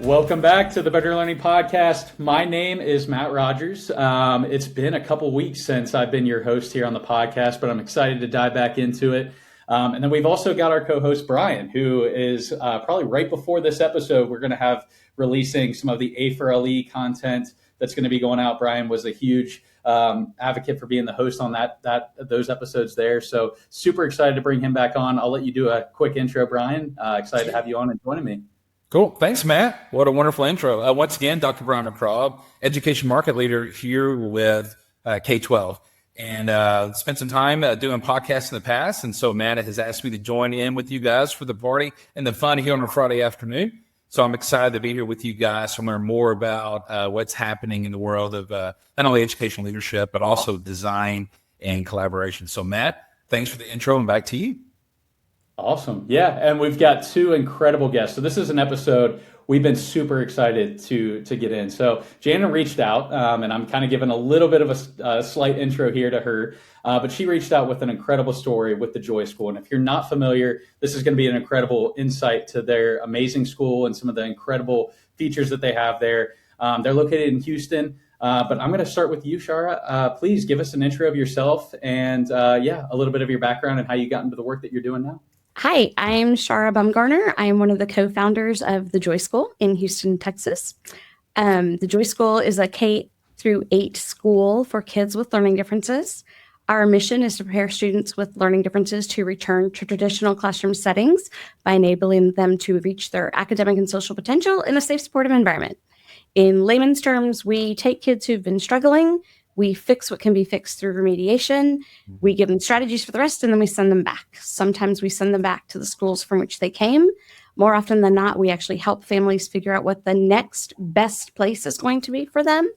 Welcome back to the Better Learning Podcast. My name is Matt Rogers. It's been a couple weeks since I've been your host here on the podcast, but I'm excited to dive back into it. And then we've also got our co-host, Brian, who is probably right before this episode, we're going to have releasing some of the A4LE content that's going to be going out. Brian was a huge advocate for being the host on those episodes there. So super excited to bring him back on. I'll let you do a quick intro, Brian. Excited to have you on and joining me. Cool. Thanks, Matt. What a wonderful intro. Once again, Dr. Brian McCraw, education market leader here with K-12. And spent some time doing podcasts in the past. And so Matt has asked me to join in with you guys for the party and the fun here on a Friday afternoon. So I'm excited to be here with you guys to learn more about what's happening in the world of not only educational leadership, but also design and collaboration. So Matt, thanks for the intro and back to you. Awesome. Yeah. And we've got two incredible guests. So this is an episode we've been super excited to get in. So Janann reached out and I'm kind of giving a little bit of a slight intro here to her, but she reached out with an incredible story with the Joy School. And if you're not familiar, this is going to be an incredible insight to their amazing school and some of the incredible features that they have there. They're located in Houston. But I'm going to start with you, Shara. Please give us an intro of yourself and a little bit of your background and how you got into the work that you're doing now. Hi, I'm Shara Bumgarner. I'm one of the co-founders of the Joy School in Houston, Texas. The Joy School is a K-8 school for kids with learning differences. Our mission is to prepare students with learning differences to return to traditional classroom settings by enabling them to reach their academic and social potential in a safe, supportive environment. In layman's terms, we take kids who've been struggling, we fix what can be fixed through remediation, we give them strategies for the rest, and then we send them back. Sometimes we send them back to the schools from which they came. More often than not, we actually help families figure out what the next best place is going to be for them.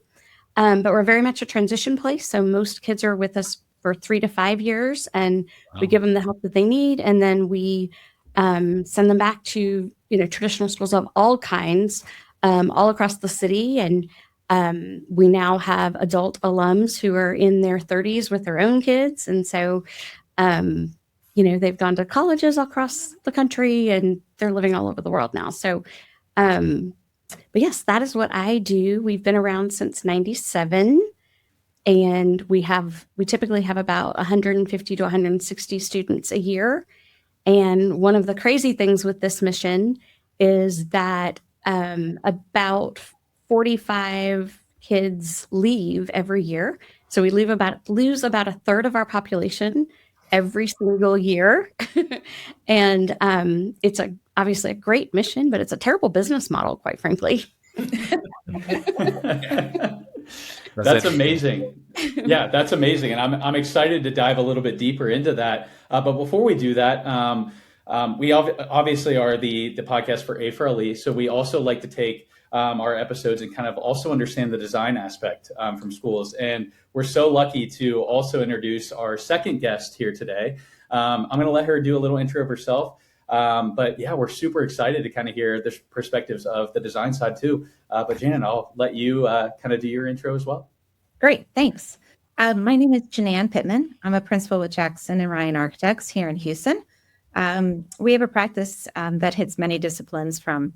But we're very much a transition place. So most kids are with us for 3 to 5 years, and we give them the help that they need. And then we send them back to traditional schools of all kinds, all across the city. And we now have adult alums who are in their 30s with their own kids. And so, they've gone to colleges across the country and they're living all over the world now. So, but yes, that is what I do. We've been around since 97 and we typically have about 150 to 160 students a year. And one of the crazy things with this mission is that about 45 kids leave every year. So we lose about a third of our population every single year. And it's obviously a great mission, but it's a terrible business model, quite frankly. That's amazing. Yeah, that's amazing. And I'm excited to dive a little bit deeper into that. But before we do that, we obviously are the podcast for A4LE. So we also like to take our episodes and kind of also understand the design aspect from schools. And we're so lucky to also introduce our second guest here today. I'm going to let her do a little intro of herself. But yeah, we're super excited to kind of hear the perspectives of the design side too. But Janann, I'll let you kind of do your intro as well. Great, thanks. My name is Janann Pittman. I'm a principal with Jackson and Ryan Architects here in Houston. We have a practice that hits many disciplines from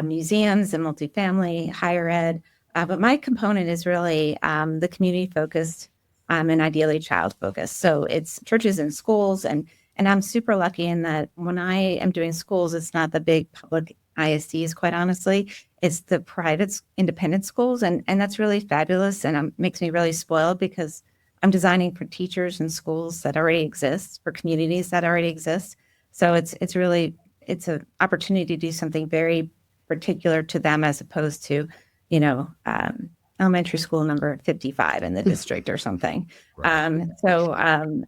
museums and multifamily, higher ed. But my component is really the community-focused and ideally child-focused. So it's churches and schools. And I'm super lucky in that when I am doing schools, it's not the big public ISDs, quite honestly. It's the private independent schools. And that's really fabulous. And makes me really spoiled because I'm designing for teachers and schools that already exist, for communities that already exist. So it's an opportunity to do something very particular to them as opposed to, elementary school number 55 in the district or something. Right.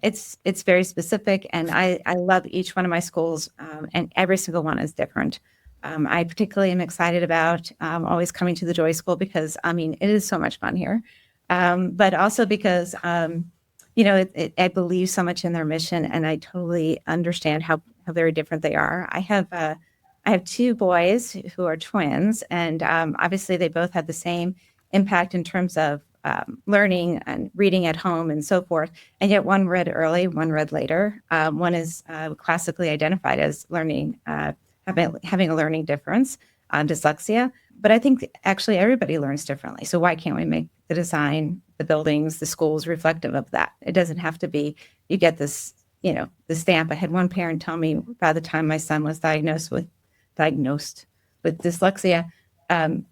It's very specific, and I love each one of my schools, and every single one is different. I particularly am excited about always coming to the Joy School because, it is so much fun here, but also because, I believe so much in their mission, and I totally understand how very different they are. I have 2 boys who are twins, and obviously they both had the same impact in terms of learning and reading at home and so forth. And yet one read early, one read later. One is classically identified as learning, having a learning difference. on dyslexia. But I think actually everybody learns differently. So why can't we make the design, the buildings, the schools reflective of that? It doesn't have to be, you get this, the stamp. I had one parent tell me by the time my son was diagnosed with dyslexia,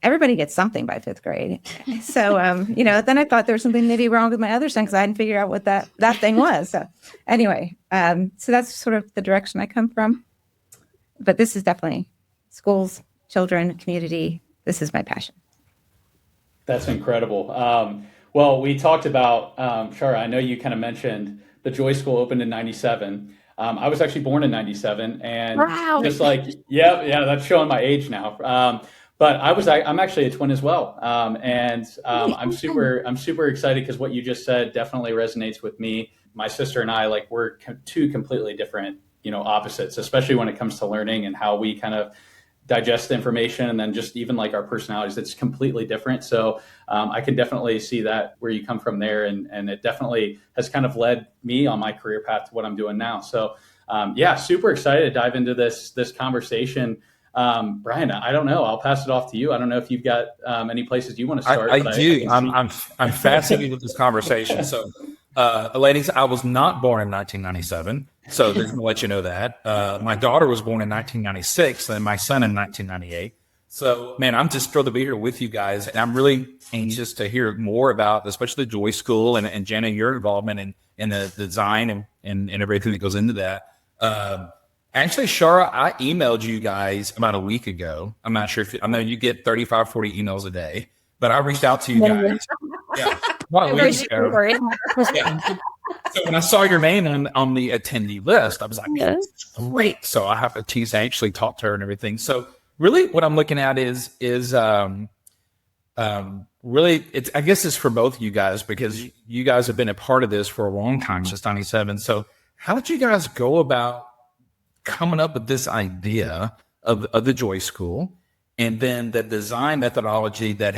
everybody gets something by 5th grade. So, then I thought there was something maybe wrong with my other son because I hadn't figured out what that thing was. So anyway, so that's sort of the direction I come from. But this is definitely schools, children, community. This is my passion. That's incredible. Well, we talked about, Shara, I know you kind of mentioned the Joy School opened in 97. I was actually born in 97 and Wow. just like, yeah, that's showing my age now. But I'm actually a twin as well. I'm super excited because what you just said definitely resonates with me. My sister and I, we're two completely different, opposites, especially when it comes to learning and how we kind of digest information, and then just even our personalities, it's completely different. So I can definitely see that where you come from there. And it definitely has kind of led me on my career path to what I'm doing now. So super excited to dive into this conversation. Brian, I don't know. I'll pass it off to you. I don't know if you've got any places you want to start. I do. I'm fascinated with this conversation. So, ladies, I was not born in 1997. So just to let you know that. My daughter was born in 1996 and my son in 1998. So, man, I'm just thrilled to be here with you guys. And I'm really anxious to hear more about, especially the Joy School and Janann, your involvement in the design and everything that goes into that. Actually, Shara, I emailed you guys about a week ago. I'm not sure I know you get 35, 40 emails a day, but I reached out to you guys. Yeah. About a week ago. Yeah. So when I saw your name on the attendee list, I was like, great. So I have to tease, actually talk to her and everything. So really what I'm looking at is really, I guess it's for both of you guys because you guys have been a part of this for a long time, since 97. So how did you guys go about coming up with this idea of the Joy School, and then the design methodology that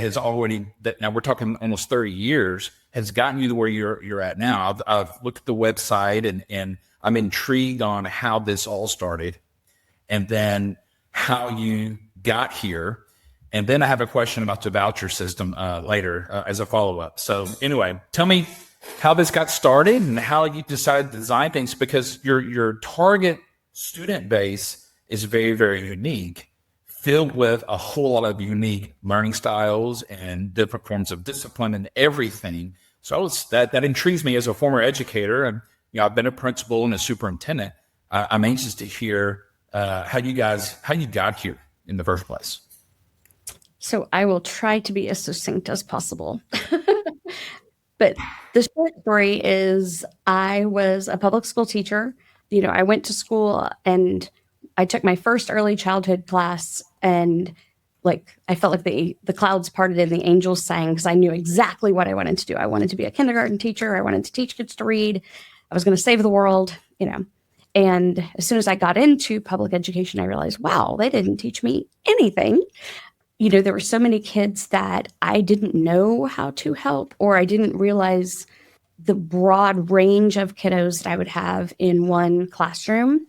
now we're talking almost 30 years has gotten you to where you're at now? I've looked at the website and I'm intrigued on how this all started and then how you got here. And then I have a question about the voucher system later as a follow-up. So anyway, tell me how this got started and how you decided to design things, because your target student base is very, very unique, filled with a whole lot of unique learning styles and different forms of discipline and everything. So that intrigues me as a former educator, and I've been a principal and a superintendent. I'm anxious to hear how you got here in the first place. So I will try to be as succinct as possible. But the short story is I was a public school teacher. I went to school and I took my first early childhood class, and I felt like the clouds parted and the angels sang, because I knew exactly what I wanted to do. I wanted to be a kindergarten teacher. I wanted to teach kids to read. I was going to save the world, And as soon as I got into public education, I realized, wow, they didn't teach me anything. There were so many kids that I didn't know how to help, or I didn't realize the broad range of kiddos that I would have in one classroom.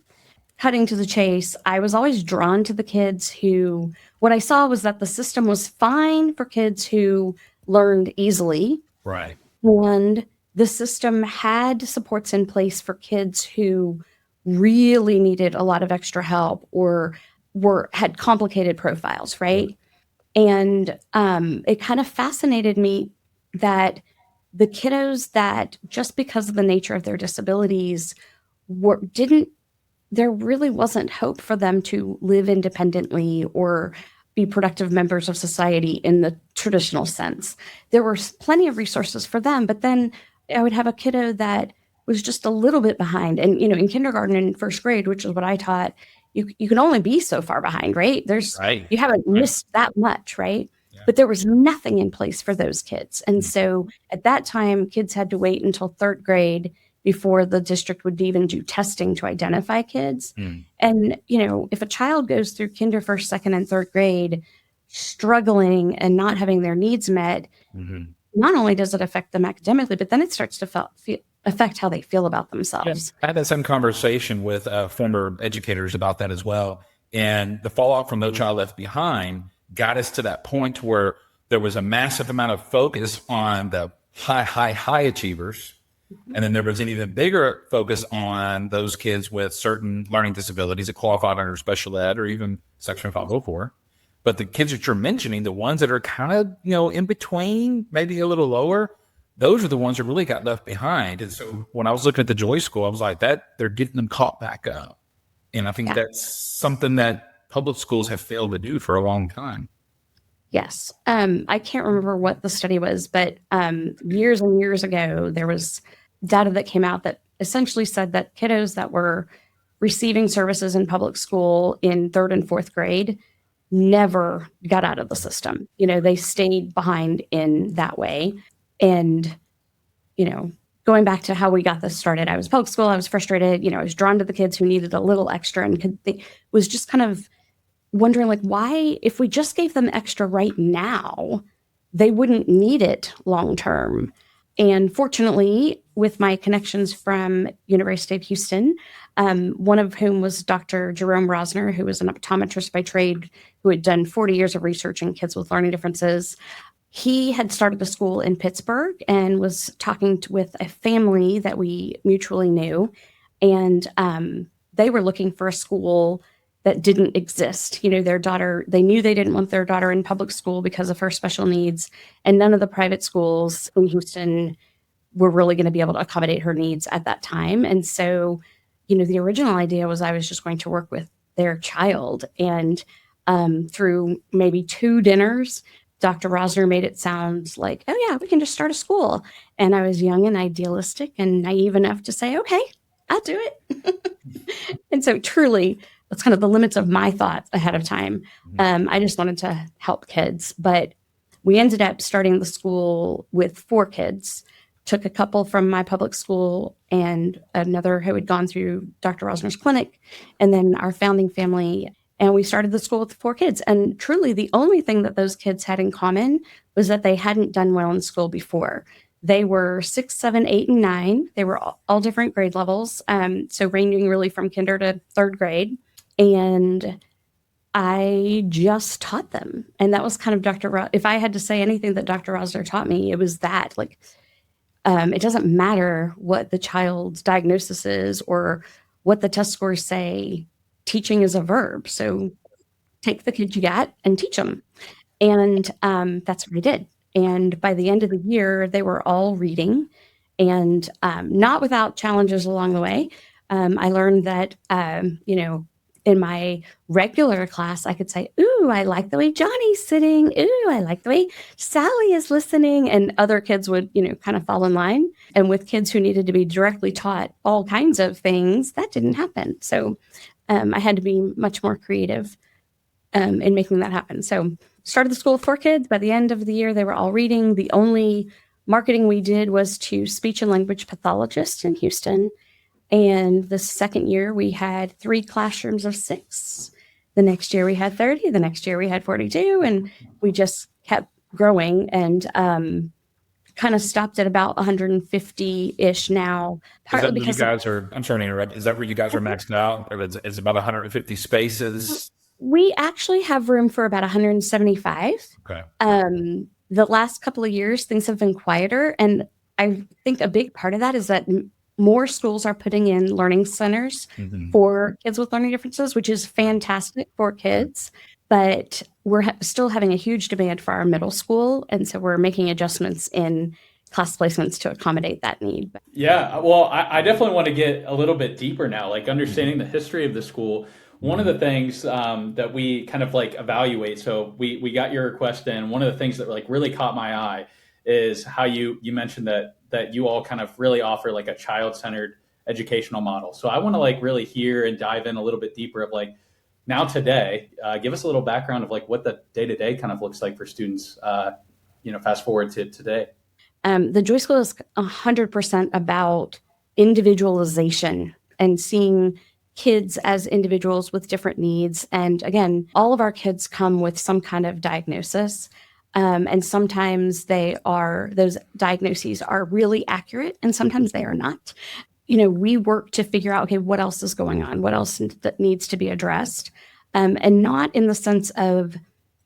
Cutting to the chase, I was always drawn to the kids who, what I saw was that the system was fine for kids who learned easily. Right. And the system had supports in place for kids who really needed a lot of extra help or had complicated profiles, right? And it kind of fascinated me that the kiddos that, just because of the nature of their disabilities, there really wasn't hope for them to live independently or be productive members of society in the traditional sense. There were plenty of resources for them, but then I would have a kiddo that was just a little bit behind. And, in kindergarten and first grade, which is what I taught, you can only be so far behind, right? You haven't missed that much, right? Yeah. But there was nothing in place for those kids. And so at that time, kids had to wait until third grade before the district would even do testing to identify kids. And, if a child goes through kinder, first, second, and third grade struggling and not having their needs met, not only does it affect them academically, but then it starts to affect how they feel about themselves. Yeah. I had the same conversation with former educators about that as well. And the fallout from No Child Left Behind got us to that point where there was a massive amount of focus on the high achievers. And then there was an even bigger focus on those kids with certain learning disabilities that qualified under special ed or even Section 504. But the kids that you're mentioning, the ones that are kind of, in between, maybe a little lower, those are the ones that really got left behind. And so when I was looking at the Joy School, I was like, they're getting them caught back up. And I think that's something that public schools have failed to do for a long time. Yes. I can't remember what the study was, but years and years ago, there was data that came out that essentially said that kiddos that were receiving services in public school in 3rd and 4th grade never got out of the system. They stayed behind in that way. And, going back to how we got this started, I was public school, I was frustrated, I was drawn to the kids who needed a little extra and was just kind of wondering why, if we just gave them extra right now, they wouldn't need it long term. And fortunately, with my connections from University of Houston, one of whom was Dr. Jerome Rosner, who was an optometrist by trade, who had done 40 years of research in kids with learning differences. He had started a school in Pittsburgh and was talking with a family that we mutually knew. And they were looking for a school that didn't exist. Their daughter, they knew they didn't want their daughter in public school because of her special needs. And none of the private schools in Houston were really going to be able to accommodate her needs at that time. And so, the original idea was I was just going to work with their child. And through maybe 2 dinners, Dr. Rosner made it sound like, oh yeah, we can just start a school. And I was young and idealistic and naive enough to say, okay, I'll do it. And so truly, that's kind of the limits of my thoughts ahead of time. I just wanted to help kids, but we ended up starting the school with 4 kids, took a couple from my public school and another who had gone through Dr. Rosner's clinic, and then our founding family. And we started the school with 4 kids. And truly the only thing that those kids had in common was that they hadn't done well in school before. They were 6, 7, 8, and 9. They were all different grade levels. So ranging really from kinder to 3rd grade. And I just taught them. And that was kind of if I had to say anything that Dr. Rosner taught me, it was that it doesn't matter what the child's diagnosis is or what the test scores say. Teaching is a verb. So take the kids you got and teach them. And that's what I did. And by the end of the year, they were all reading, and not without challenges along the way. I learned that, in my regular class, I could say, ooh, I like the way Johnny's sitting. Ooh, I like the way Sally is listening. And other kids would, kind of fall in line. And with kids who needed to be directly taught all kinds of things, that didn't happen. So I had to be much more creative in making that happen. So started the school with 4 kids. By the end of the year, they were all reading. The only marketing we did was to speech and language pathologists in Houston. And the second year, we had 3 classrooms of 6. The next year, we had 30. The next year, we had 42. And we just kept growing and kind of stopped at about 150-ish now. Partly because you guys are, I'm sorry to interrupt, is that where you guys are maxed out? Or is about 150 spaces? We actually have room for about 175. Okay. The last couple of years, things have been quieter. And I think a big part of that is that more schools are putting in learning centers for kids with learning differences, which is fantastic for kids. But we're still having a huge demand for our middle school. And so we're making adjustments in class placements to accommodate that need. Yeah, well, I definitely want to get a little bit deeper now, understanding the history of the school. One of the things that we kind of evaluate, so we got your request in. One of the things that really caught my eye is how you mentioned that you all kind of really offer a child-centered educational model. So I want to really hear and dive in a little bit deeper of now today, give us a little background of what the day-to-day kind of looks like for students, fast forward to today. The Joy School is 100% about individualization and seeing kids as individuals with different needs. And again, all of our kids come with some kind of diagnosis. And sometimes those diagnoses are really accurate and sometimes they are not. We work to figure out, okay, what else is going on? What else that needs to be addressed? and not in the sense of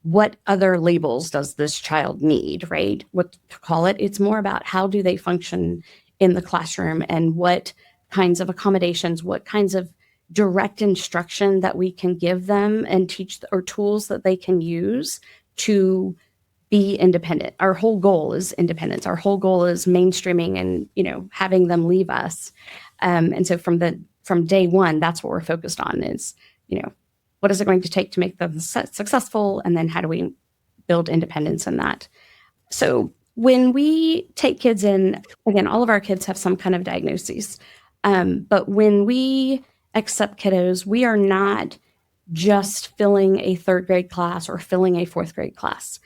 what other labels does this child need, right? What to call it. It's more about how do they function in the classroom and what kinds of accommodations, what kinds of direct instruction that we can give them and teach, or tools that they can use to be independent. Our whole goal is independence. Our whole goal is mainstreaming and, having them leave us. And so from day one, that's what we're focused on is, what is it going to take to make them successful? And then how do we build independence in that? So when we take kids in, again, all of our kids have some kind of diagnoses. But when we accept kiddos, we are not just filling a third grade class or filling a fourth grade class.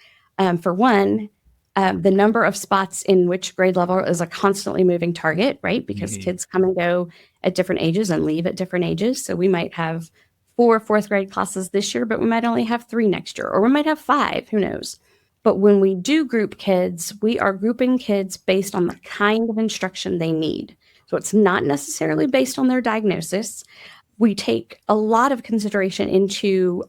For one, the number of spots in which grade level is a constantly moving target, right? Because kids come and go at different ages and leave at different ages. So we might have 4 fourth grade classes this year, but we might only have 3 next year, or we might have 5, who knows? But when we do group kids, we are grouping kids based on the kind of instruction they need. So it's not necessarily based on their diagnosis. We take a lot of consideration into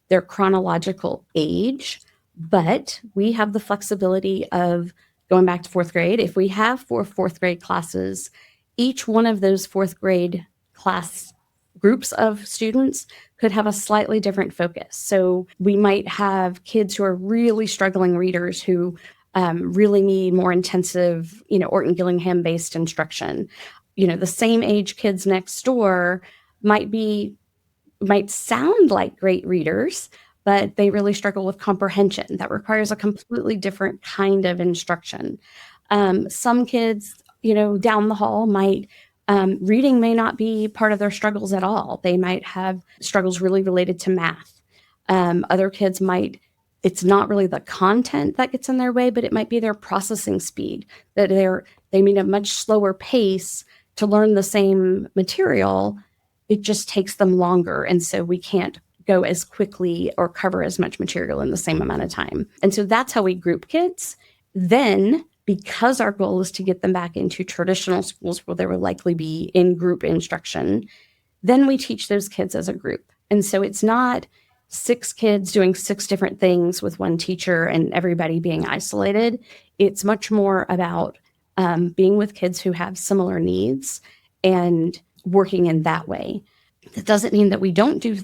their chronological age, but we have the flexibility of going back to fourth grade. If we have 4 fourth grade classes, each one of those fourth grade class groups of students could have a slightly different focus. So we might have kids who are really struggling readers who really need more intensive, Orton Gillingham based instruction. The same age kids next door might sound like great readers, but they really struggle with comprehension. That requires a completely different kind of instruction. Some kids, down the hall reading may not be part of their struggles at all. They might have struggles really related to math. Other kids it's not really the content that gets in their way, but it might be their processing speed, that they need a much slower pace to learn the same material. It just takes them longer. And so we can't go as quickly or cover as much material in the same amount of time. And so that's how we group kids. Then, because our goal is to get them back into traditional schools where there will likely be in-group instruction, then we teach those kids as a group. And so it's not 6 kids doing 6 different things with one teacher and everybody being isolated. It's much more about being with kids who have similar needs and working in that way. That doesn't mean that we don't do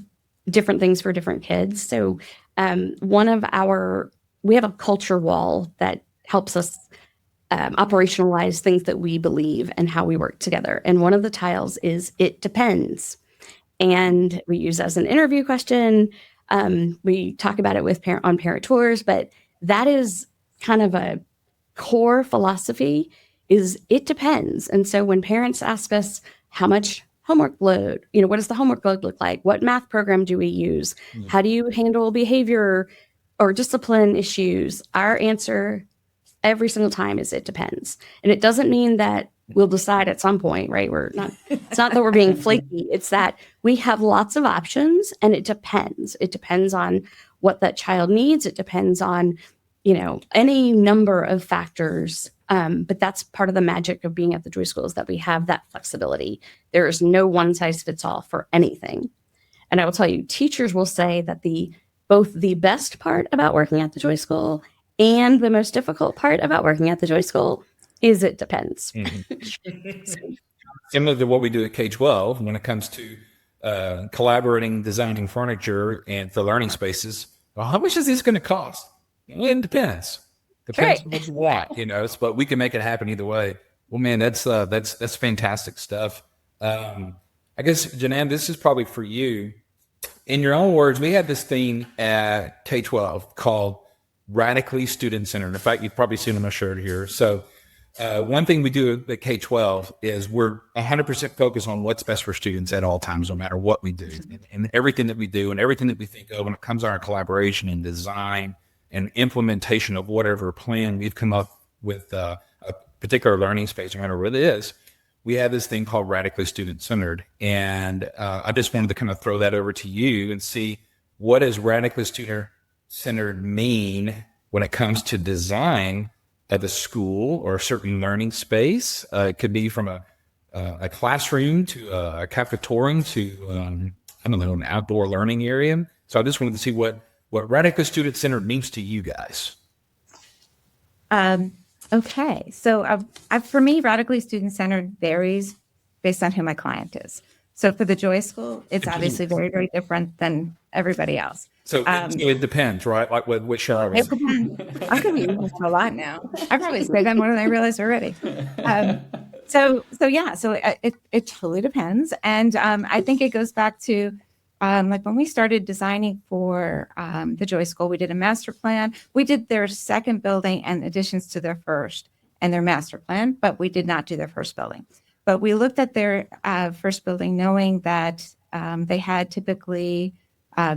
different things for different kids. So we have a culture wall that helps us operationalize things that we believe and how we work together. And one of the tiles is "it depends." And we use as an interview question. We talk about it with on parent tours, but that is kind of a core philosophy is "it depends." And so when parents ask us how much homework load, what does the homework load look like? What math program do we use? How do you handle behavior or discipline issues? Our answer every single time is "it depends." And it doesn't mean that we'll decide at some point, right? It's not that we're being flaky. It's that we have lots of options and it depends. It depends on what that child needs. It depends on, any number of factors. But that's part of the magic of being at the Joy School is that we have that flexibility. There is no one size fits all for anything. And I will tell you, teachers will say that both the best part about working at the Joy School and the most difficult part about working at the Joy School is "it depends." Similar to what we do at K-12 when it comes to collaborating, designing furniture and for learning spaces. Well, how much is this going to cost? It depends. Depends on what, but we can make it happen either way. Well, man, that's fantastic stuff. I guess, Janann, this is probably for you. In your own words, we have this thing at K-12 called radically student-centered. In fact, you've probably seen on my shirt here. So one thing we do at K-12 is we're 100% focused on what's best for students at all times, no matter what we do. And everything that we do and everything that we think of when it comes to our collaboration and design and implementation of whatever plan we've come up with a particular learning space, no matter what it is, we have this thing called radically student-centered. And I just wanted to kind of throw that over to you and see, what does radically student-centered mean when it comes to design at a school or a certain learning space? It could be from a classroom to a cafetorium to I don't know, an outdoor learning area. So I just wanted to see what radically student-centered means to you guys. Okay. So for me, radically student-centered varies based on who my client is. So for the Joy School, it's obviously very, very different than everybody else. So it depends, right? Like what Shara was It depends. I could be using this a lot now. I probably say that more than I realize already. So it totally depends. And I think it goes back to like when we started designing for the Joy School, we did a master plan. We did their second building and additions to their first and their master plan, but we did not do their first building. But we looked at their first building knowing that they had typically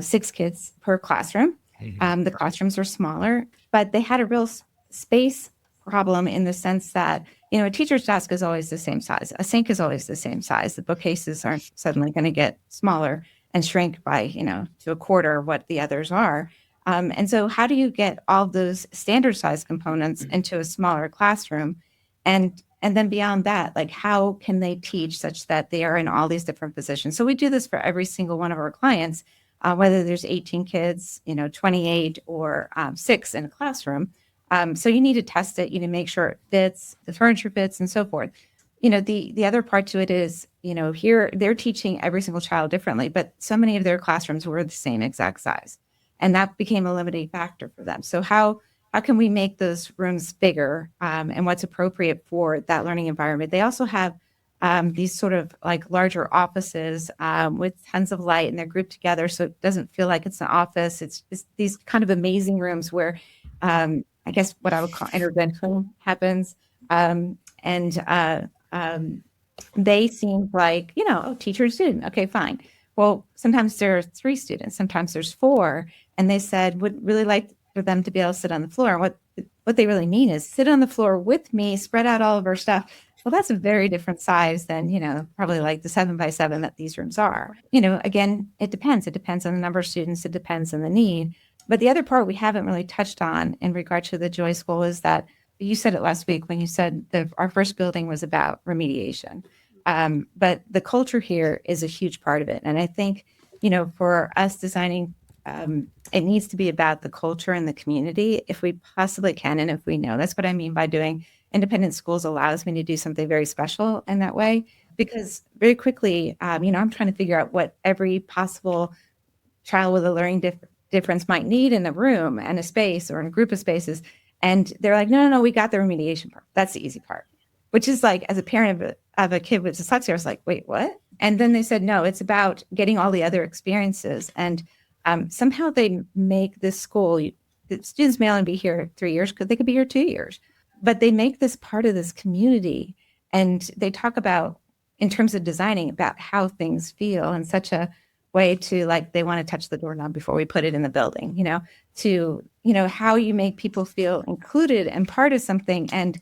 6 kids per classroom. The classrooms are smaller, but they had a real space problem in the sense that, a teacher's desk is always the same size. A sink is always the same size. The bookcases aren't suddenly going to get smaller and shrink by, to a quarter of what the others are. And so how do you get all those standard size components into a smaller classroom? And then beyond that, like how can they teach such that they are in all these different positions? So we do this for every single one of our clients, whether there's 18 kids, 28 or 6 in a classroom. So you need to test it, you need to make sure it fits, the furniture fits and so forth. The other part to it is, here they're teaching every single child differently, but so many of their classrooms were the same exact size. And that became a limiting factor for them. So how can we make those rooms bigger and what's appropriate for that learning environment? They also have these sort of like larger offices with tons of light, and they're grouped together. So it doesn't feel like it's an office. It's these kind of amazing rooms where I guess what I would call intervention happens. They seem like, teacher, student. Okay, fine. Well, sometimes there are 3 students, sometimes there's 4. And they said, would really like for them to be able to sit on the floor. And what they really mean is sit on the floor with me, spread out all of our stuff. Well, that's a very different size than, probably like the 7x7 that these rooms are. Again, it depends. It depends on the number of students. It depends on the need. But the other part we haven't really touched on in regard to the Joy School is that you said it last week when you said our first building was about remediation. But the culture here is a huge part of it. And I think, for us designing, it needs to be about the culture and the community if we possibly can. And if we know, that's what I mean by doing independent schools allows me to do something very special in that way, because very quickly, I'm trying to figure out what every possible child with a learning difference might need in a room and a space or in a group of spaces. And they're like, no, we got the remediation part. That's the easy part, which is like, as a parent of a kid with dyslexia, I was like, wait, what? And then they said, no, it's about getting all the other experiences. And somehow they make this school, the students may only be here 3 years because they could be here 2 years, but they make this part of this community. And they talk about, in terms of designing, about how things feel in such a way to like, they want to touch the doorknob before we put it in the building, to, how you make people feel included and part of something. And,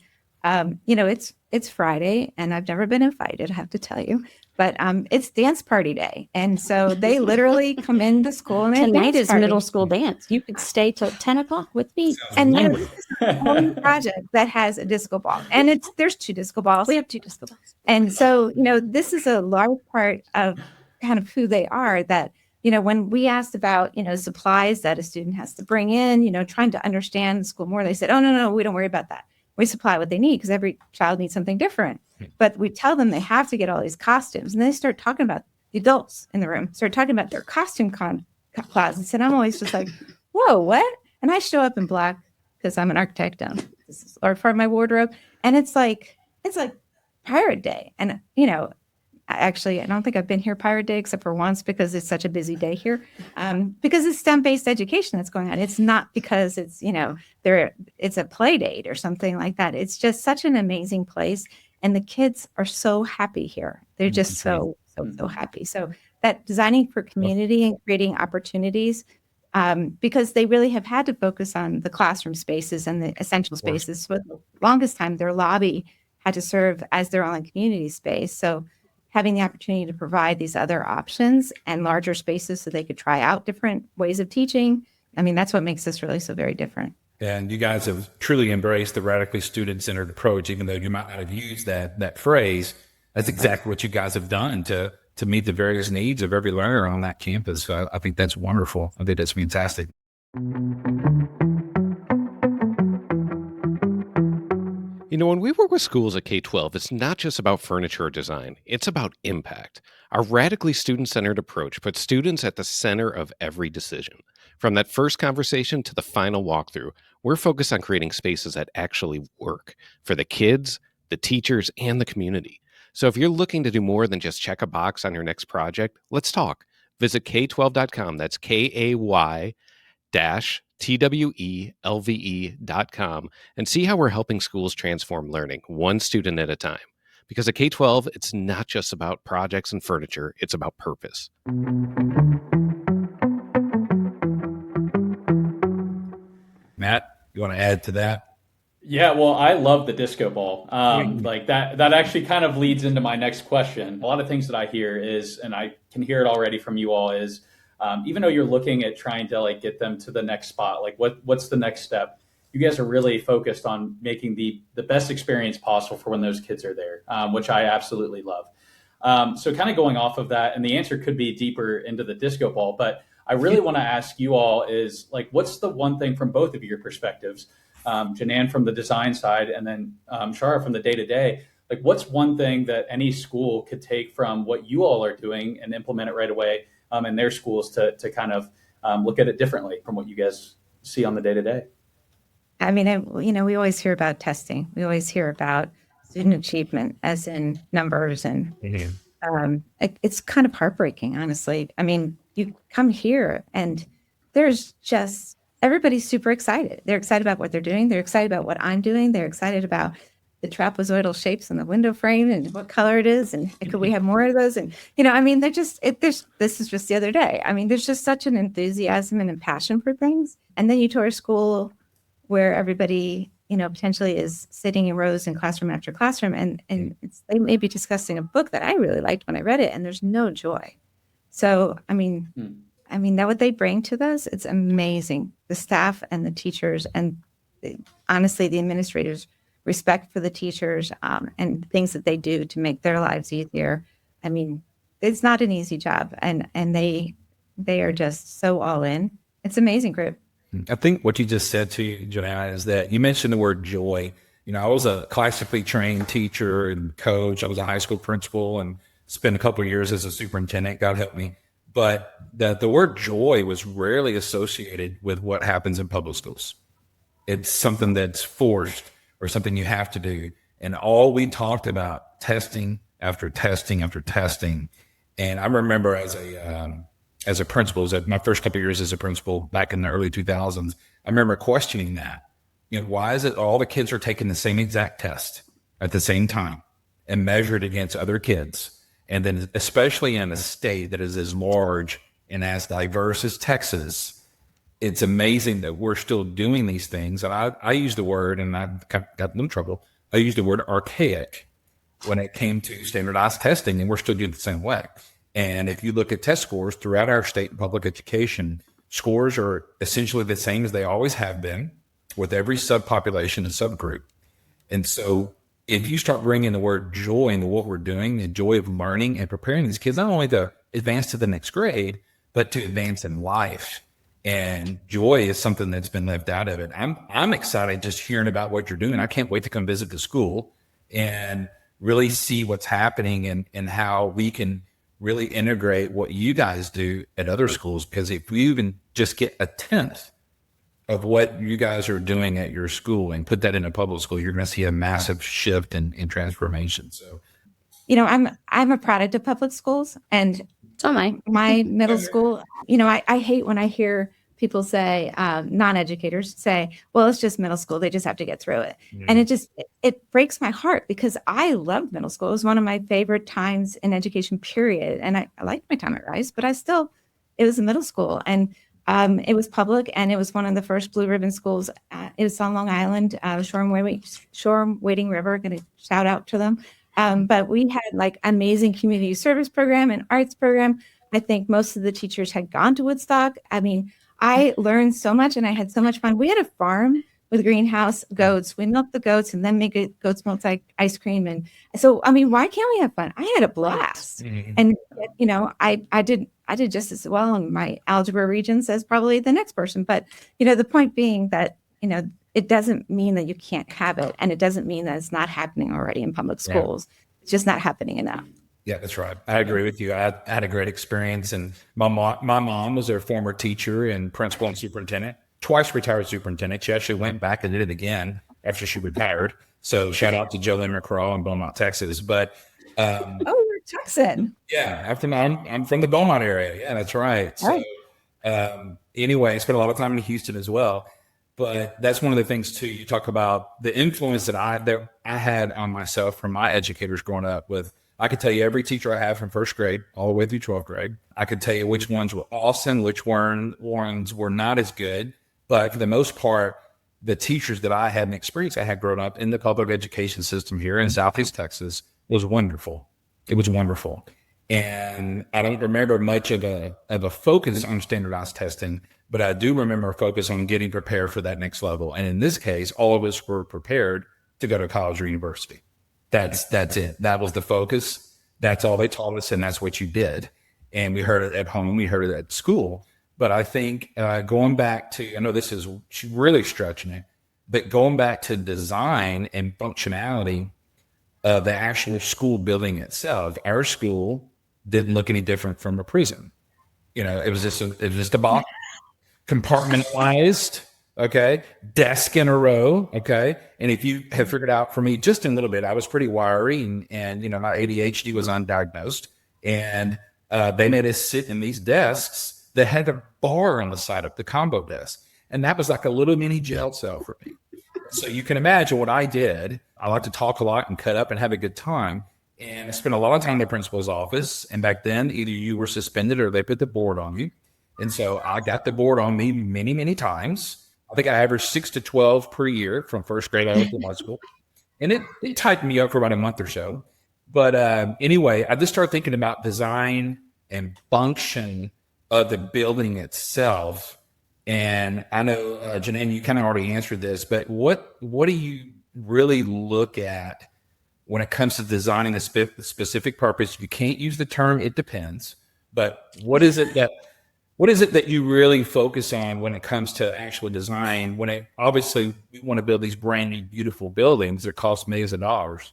it's Friday and I've never been invited, I have to tell you, but it's dance party day. And so they literally come into school and tonight is middle school dance. You could stay till 10 o'clock with me. And this is a whole project that has a disco ball, and there's 2 disco balls. We have 2 disco balls. And so, this is a large part of kind of who they are, that, when we asked about, supplies that a student has to bring in, trying to understand the school more, they said, oh, no, we don't worry about that. We supply what they need because every child needs something different. But we tell them they have to get all these costumes. And they start talking about the adults in the room, start talking about their costume closets. And I'm always just like, whoa, what? And I show up in black because I'm an architect. This is a large part of my wardrobe. And it's like Pirate Day. And, actually, I don't think I've been here Pirate Day except for once because it's such a busy day here. Because it's STEM-based education that's going on. It's not because it's, it's a play date or something like that. It's just such an amazing place. And the kids are so happy here. They're just so happy. So that designing for community and creating opportunities, because they really have had to focus on the classroom spaces and the essential spaces. For the longest time, their lobby had to serve as their own community space. So having the opportunity to provide these other options and larger spaces so they could try out different ways of teaching. I mean, that's what makes this really so very different. And you guys have truly embraced the radically student-centered approach, even though you might not have used that phrase. That's exactly what you guys have done to to meet the various needs of every learner on that campus. So I think that's wonderful. I think that's fantastic. You know, when we work with schools at K-12, it's not just about furniture or design. It's about impact. Our radically student-centered approach puts students at the center of every decision. From that first conversation to the final walkthrough, we're focused on creating spaces that actually work for the kids, the teachers, and the community. So if you're looking to do more than just check a box on your next project, let's talk. Visit K12.com. That's KAY-TWELVE.com and see how we're helping schools transform learning one student at a time. Because at K-12, it's not just about projects and furniture, it's about purpose. Matt, you want to add to that? Yeah, well, I love the disco ball. Like that actually kind of leads into my next question. A lot of things that I hear is, and I can hear it already from you all, is even though you're looking at trying to like get them to the next spot, like what's the next step? You guys are really focused on making the best experience possible for when those kids are there, which I absolutely love. So kind of going off of that, and the answer could be deeper into the disco ball, but I really want to ask you all is like, what's the one thing from both of your perspectives, Janann from the design side, and then Shara from the day-to-day, like what's one thing that any school could take from what you all are doing and implement it right away in their schools to kind of look at it differently from what you guys see on the day-to-day? I mean, we always hear about testing. We always hear about student achievement as in numbers, and it's kind of heartbreaking, honestly. I mean, you come here and there's just, everybody's super excited. They're excited about what they're doing. They're excited about what I'm doing. They're excited about the trapezoidal shapes in the window frame and what color it is. And could we have more of those? And, I mean, this is just the other day. I mean, there's just such an enthusiasm and a passion for things. And then you tour a school where everybody, potentially is sitting in rows in classroom after classroom. And they may be discussing a book that I really liked when I read it, and there's no joy. So, I mean, that what they bring to this, it's amazing. The staff and the teachers and honestly, the administrators' respect for the teachers and things that they do to make their lives easier. I mean, it's not an easy job, and they are just so all in. It's an amazing group. I think what you just said to you, Janann, is that you mentioned the word joy. I was a classically trained teacher and coach. I was a high school principal and spent a couple of years as a superintendent. God help me. But the word joy was rarely associated with what happens in public schools. It's something that's forced or something you have to do. And all we talked about, testing after testing after testing. And I remember as a principal, my first couple of years as a principal back in the early 2000s, I remember questioning that. Why is it all the kids are taking the same exact test at the same time and measured against other kids? And then especially in a state that is as large and as diverse as Texas, it's amazing that we're still doing these things. And I use the word, and I got in trouble, I used the word archaic when it came to standardized testing, and we're still doing it the same way. And if you look at test scores throughout our state in public education, scores are essentially the same as they always have been with every subpopulation and subgroup. And so if you start bringing the word joy into what we're doing, the joy of learning and preparing these kids, not only to advance to the next grade, but to advance in life. And joy is something that's been left out of it. I'm excited just hearing about what you're doing. I can't wait to come visit the school and really see what's happening and how we can really integrate what you guys do at other schools. Because if we even just get a tenth of what you guys are doing at your school and put that in a public school, you're going to see a massive shift in transformation. So, I'm a product of public schools, and So am I. my middle school, I hate when I hear people say, non-educators say, well, it's just middle school. They just have to get through it. Yeah. And it breaks my heart because I loved middle school. It was one of my favorite times in education, period. And I liked my time at Rice, but it was a middle school, and it was public, and it was one of the first blue ribbon schools. It was on Long Island, Shore Wading River, going to shout out to them. But we had like amazing community service program and arts program. I think most of the teachers had gone to Woodstock. I mean, I learned so much and I had so much fun. We had a farm with greenhouse goats. We milk the goats and then make goat's milk like ice cream. And so, I mean, why can't we have fun? I had a blast. And, I did just as well in my algebra regions as probably the next person. But, the point being that, it doesn't mean that you can't have it. And it doesn't mean that it's not happening already in public schools. It's just not happening enough. Yeah, that's right. I agree with you. I had a great experience, and my mom was a former teacher and principal and superintendent, twice retired superintendent. She actually went back and did it again after she retired. So shout out to Jolene McCraw in Beaumont, Texas. But you're Texan. Yeah, I'm from the Beaumont area. Yeah, that's right. So anyway, I spent a lot of time in Houston as well. But that's one of the things too. You talk about the influence that I had on myself from my educators growing up with. I could tell you every teacher I have from first grade all the way through 12th grade. I could tell you which ones were awesome, which ones were not as good. But for the most part, the teachers that I had an experience I had growing up in the public education system here in Southeast Texas was wonderful. It was wonderful. And I don't remember much of a focus on standardized testing, but I do remember a focus on getting prepared for that next level. And in this case, all of us were prepared to go to college or university. That's it. That was the focus. That's all they taught us, and that's what you did. And we heard it at home. We heard it at school. But I think going back to, I know this is really stretching it, but going back to design and functionality of the actual school building itself, our school didn't look any different from a prison. It was just a box, compartmentalized. Okay. Desk in a row. Okay. And if you have figured out for me just a little bit, I was pretty wiry and my ADHD was undiagnosed, and they made us sit in these desks that had a bar on the side of the combo desk. And that was like a little mini jail cell for me. So you can imagine what I did. I like to talk a lot and cut up and have a good time. And I spent a lot of time in the principal's office. And back then, either you were suspended or they put the board on you. And so I got the board on me many, many times. I think I averaged 6 to 12 per year from first grade all through high school. And it tightened me up for about a month or so. But anyway, I just started thinking about design and function of the building itself. And I know, Janann, you kind of already answered this, but what do you really look at when it comes to designing a specific purpose? You can't use the term "it depends," but what is it that you really focus on when it comes to actual design? Obviously we want to build these brand new, beautiful buildings that cost millions of dollars,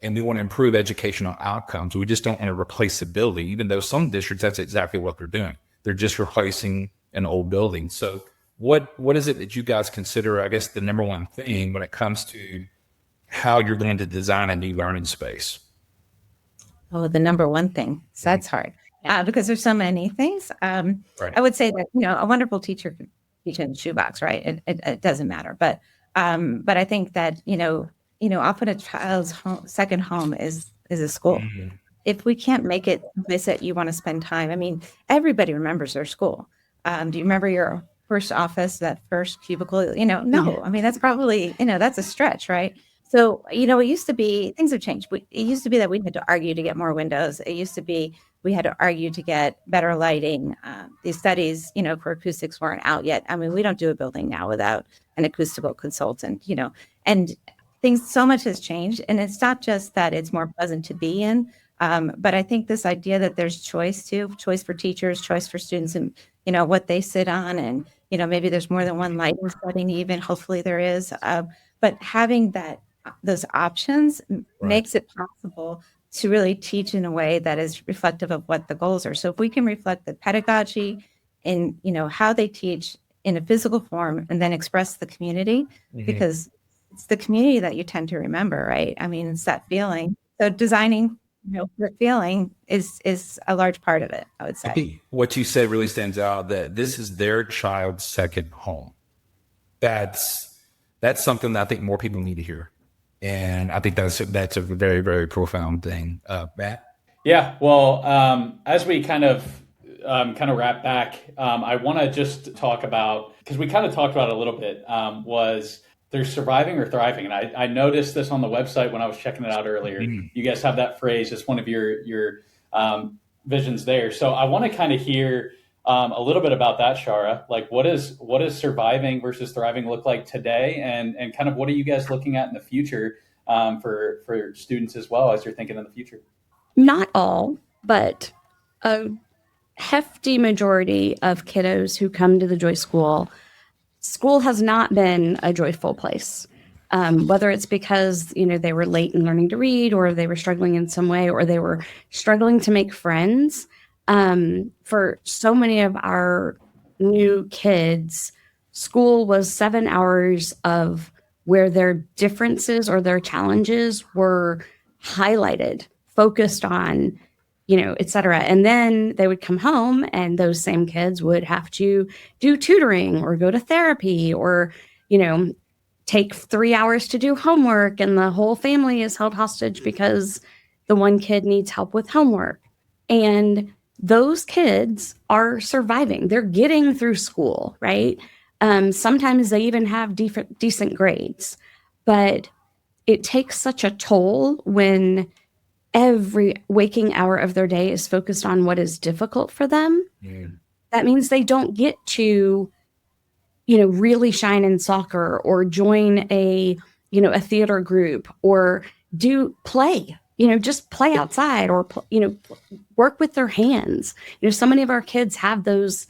and we want to improve educational outcomes. We just don't want to replace the building, even though some districts, that's exactly what they're doing. They're just replacing an old building. So what is it that you guys consider, I guess, the number one thing when it comes to how you're going to design a new learning space? Oh, the number one thing. So that's hard because there's so many things. Right. I would say that, a wonderful teacher can teach in a shoebox, right? It doesn't matter. But I think that, often a child's second home is a school. Mm-hmm. If we can't make it visit, you want to spend time. I mean, everybody remembers their school. Do you remember your first office, that first cubicle? No. I mean, that's probably, that's a stretch, right? So, it used to be, things have changed. It used to be that we had to argue to get more windows. It used to be we had to argue to get better lighting. These studies, for acoustics weren't out yet. I mean, we don't do a building now without an acoustical consultant, and so much has changed. And it's not just that it's more pleasant to be in, but I think this idea that there's choice for teachers, choice for students, and what they sit on, and maybe there's more than one lighting setting, even hopefully there is, but having those options makes it possible to really teach in a way that is reflective of what the goals are. So if we can reflect the pedagogy in how they teach in a physical form, and then express the community, because it's the community that you tend to remember, right? I mean, it's that feeling. So designing the feeling is a large part of it, I would say. I think what you said really stands out, that this is their child's second home. That's something that I think more people need to hear. And I think that's a very, very profound thing. Matt? Yeah, well, as we kind of wrap back, I want to just talk about, because we kind of talked about it a little bit, was there's surviving or thriving. And I noticed this on the website when I was checking it out earlier. Mm-hmm. You guys have that phrase as one of your visions there. So I want to kind of hear a little bit about that, Shara. Like, what is surviving versus thriving look like today, and kind of what are you guys looking at in the future for students as well as you're thinking in the future? Not all, but a hefty majority of kiddos who come to the Joy School has not been a joyful place. Whether it's because they were late in learning to read, or they were struggling in some way, or they were struggling to make friends. For so many of our new kids, school was 7 hours of where their differences or their challenges were highlighted, focused on, et cetera. And then they would come home and those same kids would have to do tutoring or go to therapy or, take 3 hours to do homework, and the whole family is held hostage because the one kid needs help with homework. And those kids are surviving. They're getting through school, right? Sometimes they even have decent grades, but it takes such a toll when every waking hour of their day is focused on what is difficult for them. That means they don't get to really shine in soccer or join a theater group or do play, just play outside or, work with their hands. So many of our kids have those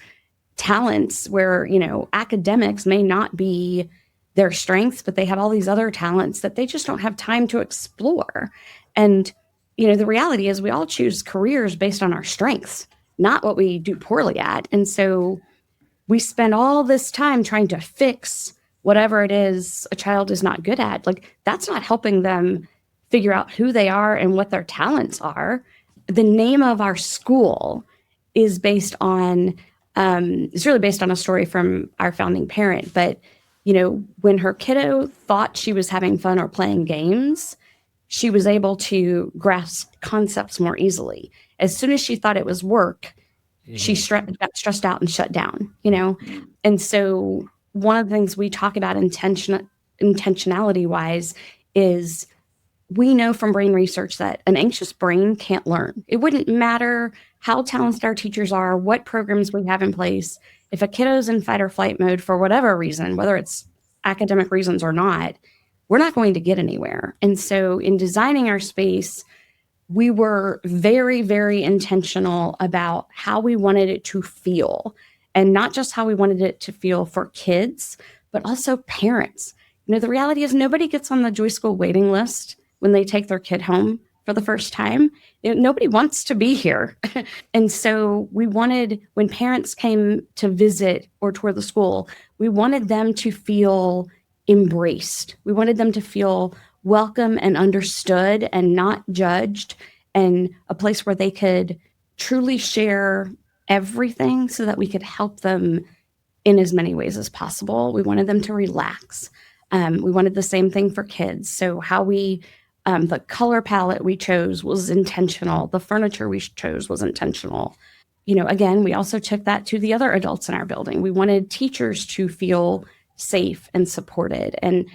talents where, academics may not be their strengths, but they have all these other talents that they just don't have time to explore. And, the reality is we all choose careers based on our strengths, not what we do poorly at. And so we spend all this time trying to fix whatever it is a child is not good at. Like, that's not helping them figure out who they are and what their talents are. The name of our school is based on, it's really based on a story from our founding parent. But, when her kiddo thought she was having fun or playing games, she was able to grasp concepts more easily. As soon as she thought it was work, she got stressed out and shut down, And so one of the things we talk about intentionality wise is we know from brain research that an anxious brain can't learn. It wouldn't matter how talented our teachers are, what programs we have in place. If a kiddo's in fight or flight mode for whatever reason, whether it's academic reasons or not, we're not going to get anywhere. And so in designing our space, we were very, very intentional about how we wanted it to feel, and not just how we wanted it to feel for kids, but also parents. The reality is nobody gets on the Joy School waiting list when they take their kid home for the first time. Nobody wants to be here. And so we wanted, when parents came to visit or tour the school, we wanted them to feel embraced. We wanted them to feel welcome and understood and not judged, and a place where they could truly share everything so that we could help them in as many ways as possible. We wanted them to relax. We wanted the same thing for kids. So how the color palette we chose was intentional. The furniture we chose was intentional. Again, we also took that to the other adults in our building. We wanted teachers to feel safe and supported, and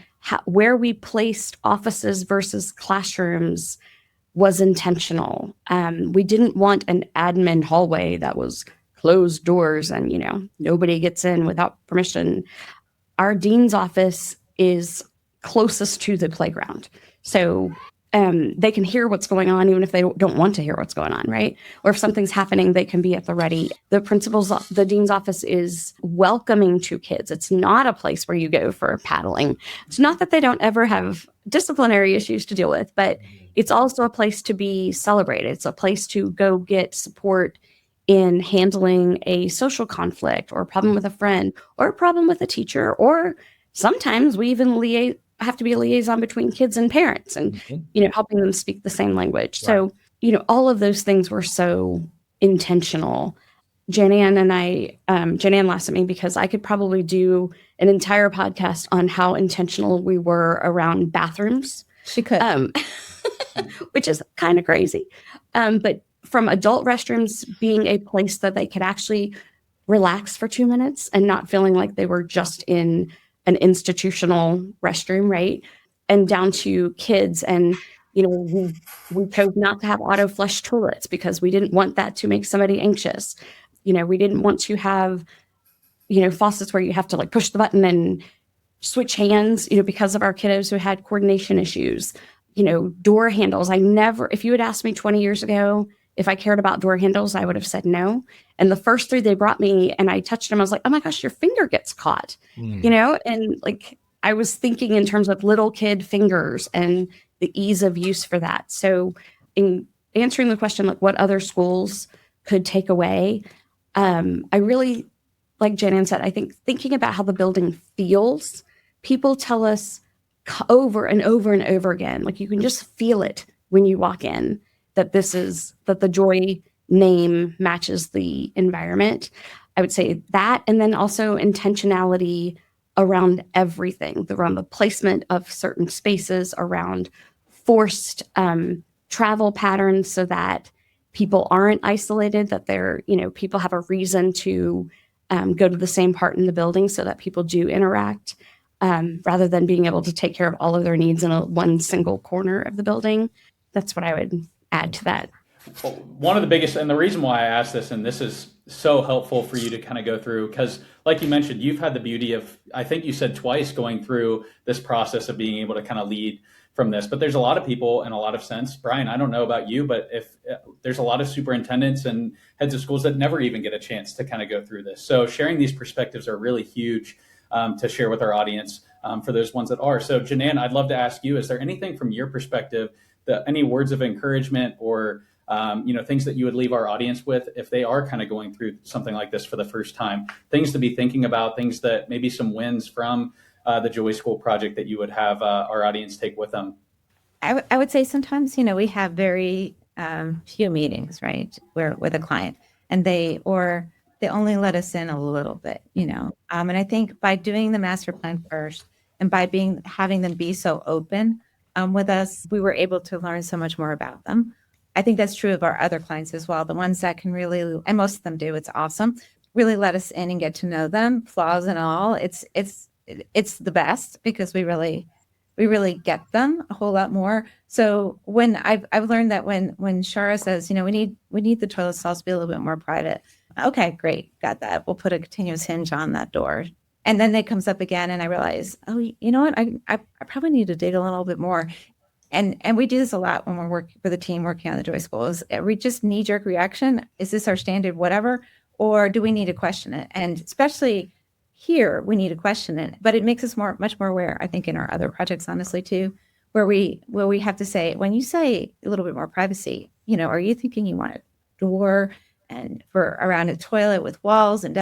where we placed offices versus classrooms was intentional. We didn't want an admin hallway that was closed doors and, nobody gets in without permission. Our dean's office is closest to the playground. So they can hear what's going on, even if they don't want to hear what's going on, right? Or if something's happening, they can be at the ready. The dean's office is welcoming to kids. It's not a place where you go for paddling. It's not that they don't ever have disciplinary issues to deal with, but it's also a place to be celebrated. It's a place to go get support in handling a social conflict or a problem with a friend or a problem with a teacher, or sometimes we even have to be a liaison between kids and parents and, helping them speak the same language. Right. So, all of those things were so intentional. Janann and I, Janann laughed at me because I could probably do an entire podcast on how intentional we were around bathrooms. She could. Which is kind of crazy. But from adult restrooms being a place that they could actually relax for 2 minutes and not feeling like they were just in an institutional restroom, right? And down to kids. And, we chose not to have auto flush toilets because we didn't want that to make somebody anxious. We didn't want to have, faucets where you have to like push the button and switch hands, because of our kiddos who had coordination issues. Door handles. If you had asked me 20 years ago if I cared about door handles, I would have said no. And the first 3 they brought me and I touched them, I was like, oh my gosh, your finger gets caught, and like I was thinking in terms of little kid fingers and the ease of use for that. So in answering the question, like what other schools could take away, I really, like Janann said, I think thinking about how the building feels, people tell us over and over and over again, like you can just feel it when you walk in, that the Joy name matches the environment. I would say that, and then also intentionality around everything, around the placement of certain spaces, around forced travel patterns so that people aren't isolated, that people have a reason to go to the same part in the building so that people do interact, rather than being able to take care of all of their needs in one single corner of the building. That's what I would add to that. Well, one of the biggest, and the reason why I asked this, and this is so helpful for you to kind of go through, because like you mentioned, you've had the beauty of, I think you said twice, going through this process of being able to kind of lead from this. But there's a lot of people in a lot of sense. Brian, I don't know about you, but if there's a lot of superintendents and heads of schools that never even get a chance to kind of go through this. So sharing these perspectives are really huge to share with our audience for those ones that are. So Janann, I'd love to ask you, is there anything from your perspective, any words of encouragement or things that you would leave our audience with if they are kind of going through something like this for the first time, things to be thinking about, things that maybe some wins from the Joy School project that you would have our audience take with them? I would say sometimes, we have very few meetings, right, with a client, and they only let us in a little bit, and I think by doing the master plan first and by having them be so open with us, we were able to learn so much more about them. I think that's true of our other clients as well. The ones that can really, and most of them do, it's awesome, really let us in and get to know them, flaws and all. It's the best because we really get them a whole lot more. So when I've learned that when Shara says, we need the toilet stalls to be a little bit more private. Okay, great, got that. We'll put a continuous hinge on that door. And then it comes up again, and I realize, oh, you know what? I probably need to dig a little bit more. And we do this a lot when we're working with a team working on the Joy School. Is we just knee-jerk reaction? Is this our standard whatever? Or do we need to question it? And especially here, we need to question it. But it makes us much more aware, I think, in our other projects, honestly, too, where we have to say, when you say a little bit more privacy, are you thinking you want a door and for around a toilet with walls and,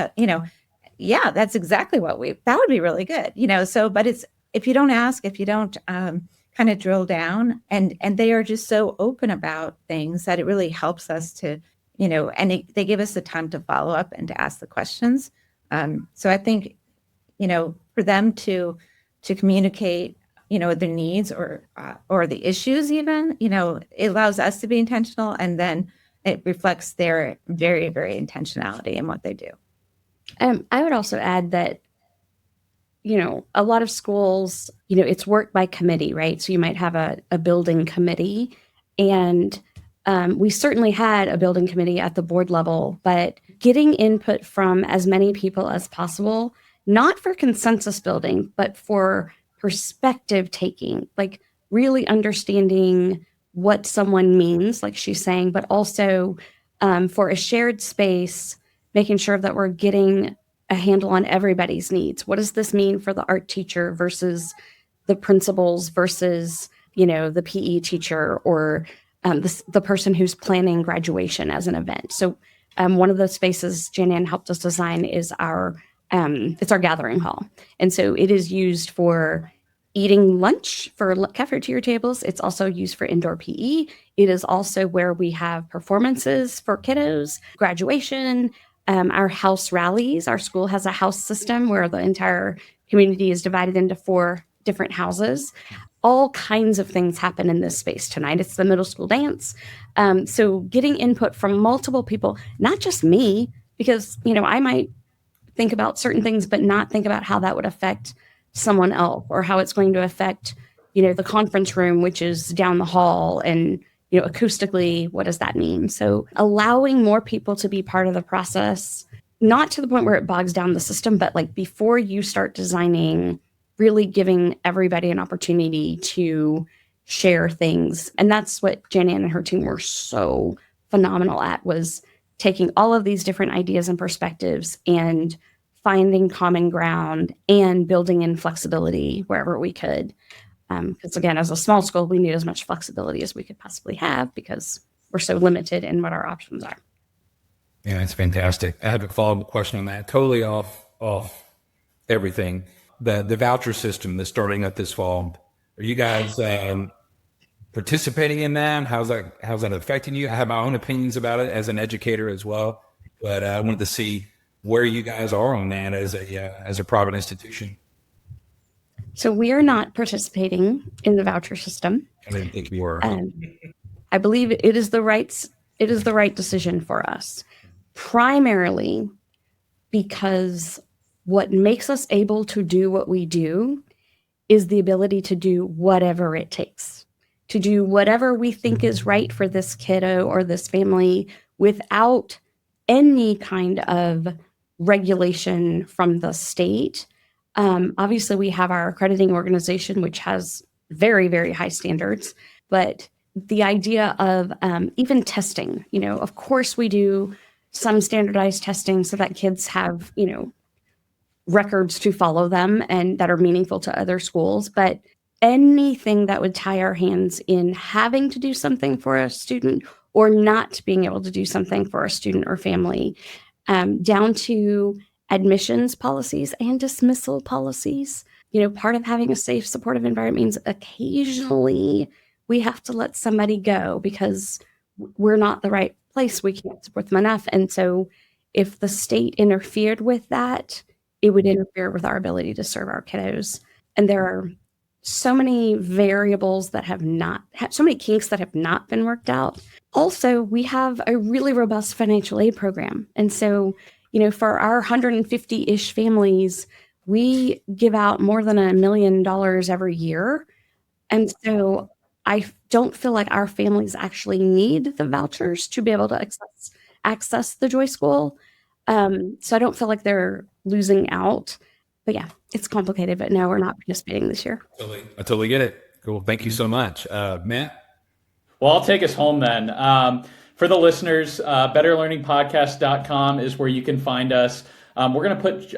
yeah, that's exactly that would be really good, so, but it's, if you don't ask, if you don't kind of drill down, and they are just so open about things that it really helps us to, and they give us the time to follow up and to ask the questions. So I think, for them to communicate, their needs or the issues even, it allows us to be intentional, and then it reflects their very, very intentionality in what they do. I would also add that, a lot of schools, it's work by committee, right? So you might have a building committee, and we certainly had a building committee at the board level, but getting input from as many people as possible, not for consensus building, but for perspective taking, like really understanding what someone means, like she's saying, but also for a shared space, making sure that we're getting a handle on everybody's needs. What does this mean for the art teacher versus the principals versus, the PE teacher or the person who's planning graduation as an event? So one of those spaces Janann helped us design is it's our gathering hall. And so it is used for eating lunch for cafeteria tables. It's also used for indoor PE. It is also where we have performances for kiddos, graduation, our house rallies. Our school has a house system where the entire community is divided into 4 different houses. All kinds of things happen in this space tonight. It's the middle school dance. So getting input from multiple people, not just me, because, I might think about certain things, but not think about how that would affect someone else or how it's going to affect, the conference room, which is down the hall, and, acoustically, what does that mean? So allowing more people to be part of the process, not to the point where it bogs down the system, but like before you start designing, really giving everybody an opportunity to share things. And that's what Janann and her team were so phenomenal at, was taking all of these different ideas and perspectives and finding common ground and building in flexibility wherever we could. Because again, as a small school, we need as much flexibility as we could possibly have because we're so limited in what our options are. Yeah, it's fantastic. I have a follow-up question on that. Totally off everything. The voucher system that's starting up this fall. Are you guys participating in that? How's that affecting you? I have my own opinions about it as an educator as well, but I wanted to see where you guys are on that as a private institution. So we are not participating in the voucher system. I didn't think you were. I believe it is the right decision for us, primarily because what makes us able to do what we do is the ability to do whatever it takes, to do whatever we think is right for this kiddo or this family without any kind of regulation from the state. Obviously, we have our accrediting organization, which has very, very high standards. But the idea of even testing, of course, we do some standardized testing so that kids have, records to follow them and that are meaningful to other schools. But anything that would tie our hands in having to do something for a student or not being able to do something for a student or family, down to admissions policies and dismissal policies. Part of having a safe, supportive environment means occasionally we have to let somebody go because we're not the right place. We can't support them enough. And so if the state interfered with that, it would interfere with our ability to serve our kiddos. And there are so many variables that so many kinks that have not been worked out. Also, we have a really robust financial aid program. And so, for our 150-ish families, we give out more than $1 million every year. And so I don't feel like our families actually need the vouchers to be able to access the Joy School. So I don't feel like they're losing out. But yeah, it's complicated. But no, we're not participating this year. I totally get it. Cool. Thank you so much. Matt? Well, I'll take us home then. For the listeners, betterlearningpodcast.com is where you can find us. We're going to put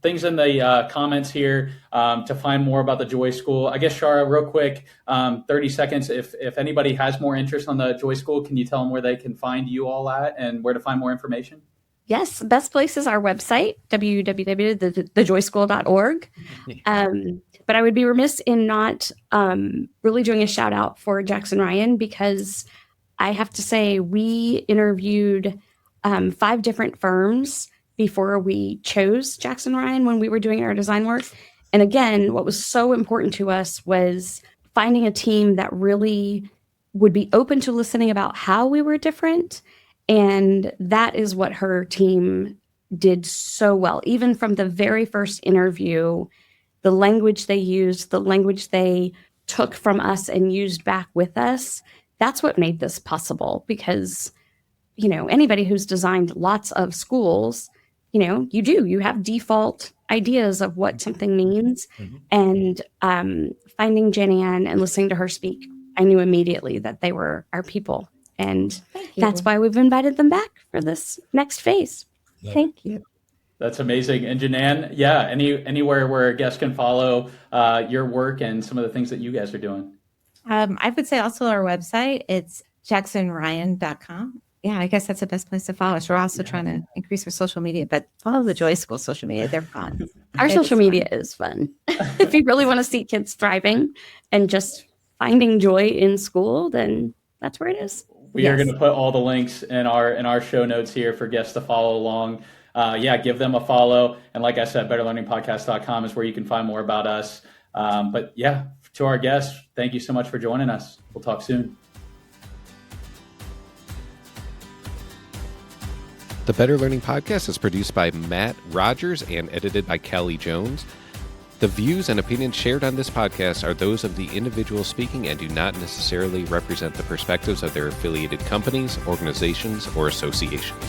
things in the comments here to find more about the Joy School. I guess, Shara, real quick, 30 seconds. If anybody has more interest on the Joy School, can you tell them where they can find you all at and where to find more information? Yes, the best place is our website, www.thejoyschool.org. But I would be remiss in not really doing a shout out for Jackson Ryan, because I have to say we interviewed 5 different firms before we chose Jackson Ryan when we were doing our design work. And again, what was so important to us was finding a team that really would be open to listening about how we were different. And that is what her team did so well. Even from the very first interview, the language they used, the language they took from us and used back with us, that's what made this possible. Because, anybody who's designed lots of schools, you have default ideas of what something means. Mm-hmm. And finding Janann and listening to her speak, I knew immediately that they were our people. And that's why we've invited them back for this next phase. Thank you. That's amazing. And Janann, anywhere where guests can follow your work and some of the things that you guys are doing. I would say also our website, it's jacksonryan.com. Yeah, I guess that's the best place to follow us. We're also trying to increase our social media, but follow the Joy School social media. They're fun. Our social media is fun. If you really want to see kids thriving and just finding joy in school, then that's where it is. We are going to put all the links in our show notes here for guests to follow along. Give them a follow. And like I said, betterlearningpodcast.com is where you can find more about us. To our guests, thank you so much for joining us. We'll talk soon. The Better Learning Podcast is produced by Matt Rogers and edited by Kelly Jones. The views and opinions shared on this podcast are those of the individual speaking and do not necessarily represent the perspectives of their affiliated companies, organizations, or associations.